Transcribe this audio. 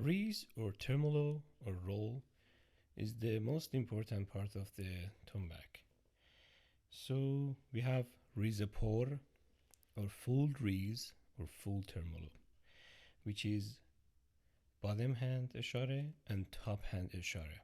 Riz or tremolo or roll is the most important part of the tombak. So we have riz-e-por or full riz or full tremolo, which is bottom hand eshare and top hand eshare.